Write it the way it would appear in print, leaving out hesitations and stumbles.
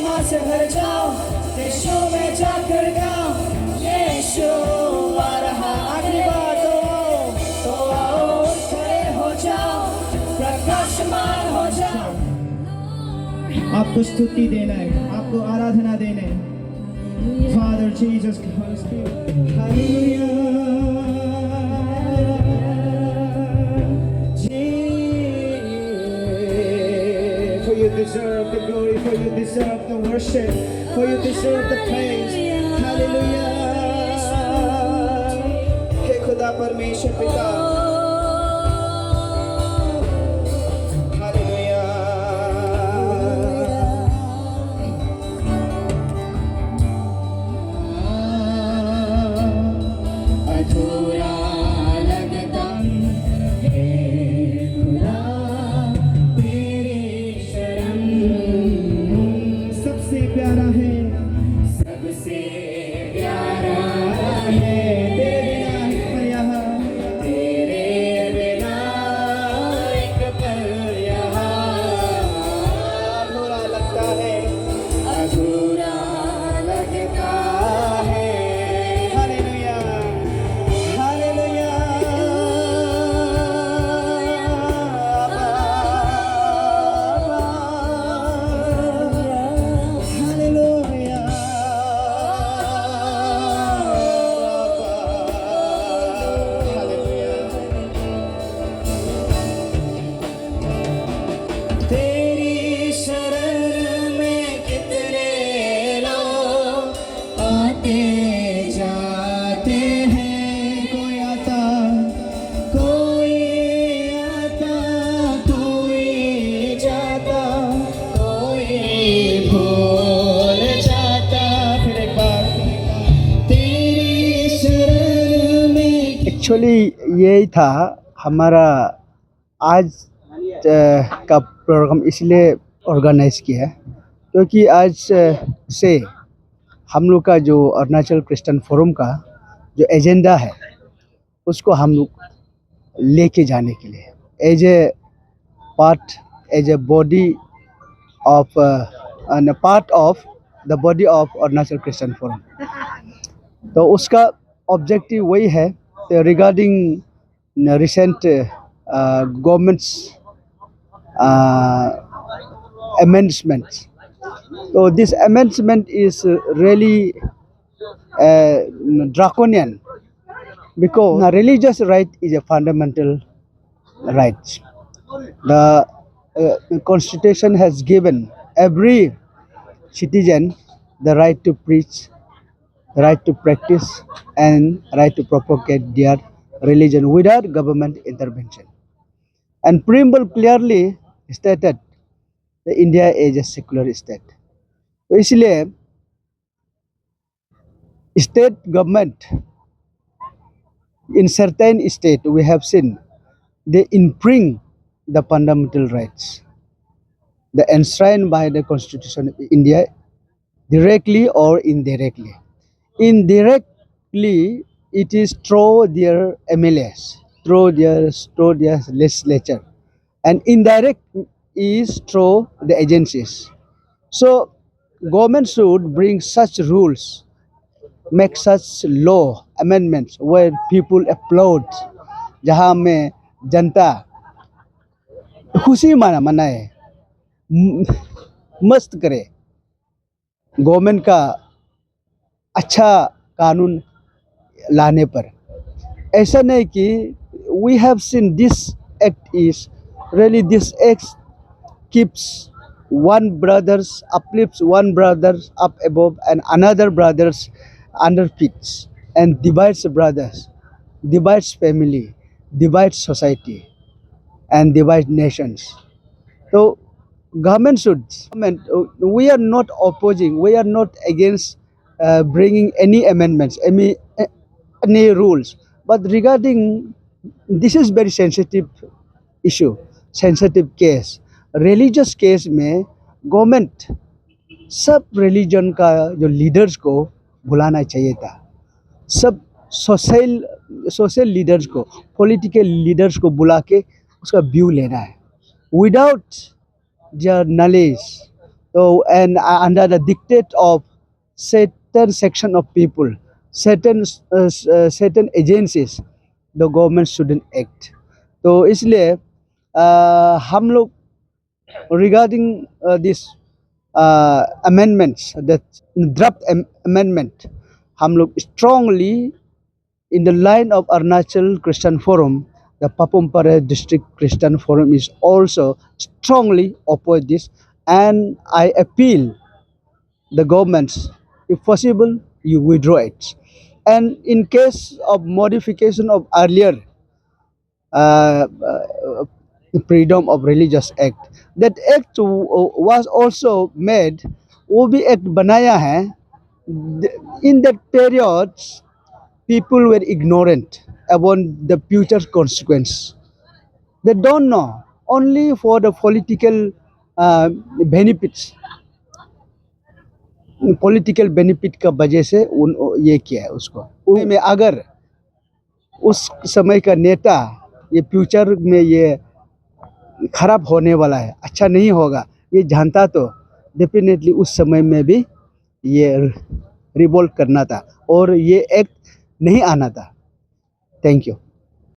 यहाँ से घर जाओ, देशों में जाकर गाओ, यीशु आ रहा। आखिरी बार तो आओ, खड़े हो जाओ, प्रकाशमान हो जाओ। आपको स्तुति देना है, आपको आराधना देना है। Father Jesus, Holy Spirit, Hallelujah. For you deserve the glory, for you deserve the worship, for you deserve the praise. Hallelujah. हे खुदा परमेश्वर पिता, एक्चुअली यही था हमारा आज का प्रोग्राम इसलिए ऑर्गेनाइज किया है क्योंकि आज से हम लोग का जो अरुणाचल क्रिश्चियन फोरम का जो एजेंडा है उसको हम लोग लेके जाने के लिए as a body of part of the body of Arunachal Christian forum. तो उसका ऑब्जेक्टिव वही है regarding recent government's amendments. So this amendment is really draconian because religious right is a fundamental right. The Constitution has given every citizen the right to preach, right to practice and right to propagate their religion without government intervention. And preamble clearly stated that India is a secular state. तो इसलिए state government in certain state we have seen they infringe the fundamental rights, the enshrined by the Constitution of India directly or indirectly. Indirectly, it is through their MLAs, through their legislature, and indirect is through the agencies. So, government should bring such rules, make such law amendments where people applaud, जहाँ में जनता खुशी मनाए, मस्त करे, government का अच्छा कानून लाने पर। ऐसा नहीं कि we have seen this act is really this act keeps one brothers uplifts one brother up above and another brothers under feet and divides brothers, divides family, divides society and divides nations. So government should, we are not opposing, we are not against bringing any amendments, any rules. But regarding, this is very sensitive issue, sensitive case. Religious case में government सब religion का जो leaders को बुलाना चाहिए था, सब social leaders को, पॉलिटिकल लीडर्स को बुला के उसका व्यू लेना है, without their knowledge, So, and under the dictate of certain section of people, certain agencies, the government shouldn't act. तो इसलिए हम लोग regarding this amendments, that draft amendment, हम लोग strongly in the line of Arunachal Christian Forum, the Papumpare District Christian Forum is also strongly oppose this, and I appeal the governments, if possible, you withdraw it. And in case of modification of earlier uh, uh, Freedom of Religious Act, that act was also made, वो भी act बनाया है. In that period, people were ignorant about the future consequence. They don't know, only for the political benefits, political benefit का वजह से उन ये किया है उसको में. अगर उस समय का नेता ये फ्यूचर में ये खराब होने वाला है, अच्छा नहीं होगा, ये जानता तो डेफिनेटली उस समय में भी ये रिवोल्ट करना था और ये एक्ट नहीं आना था. Thank you.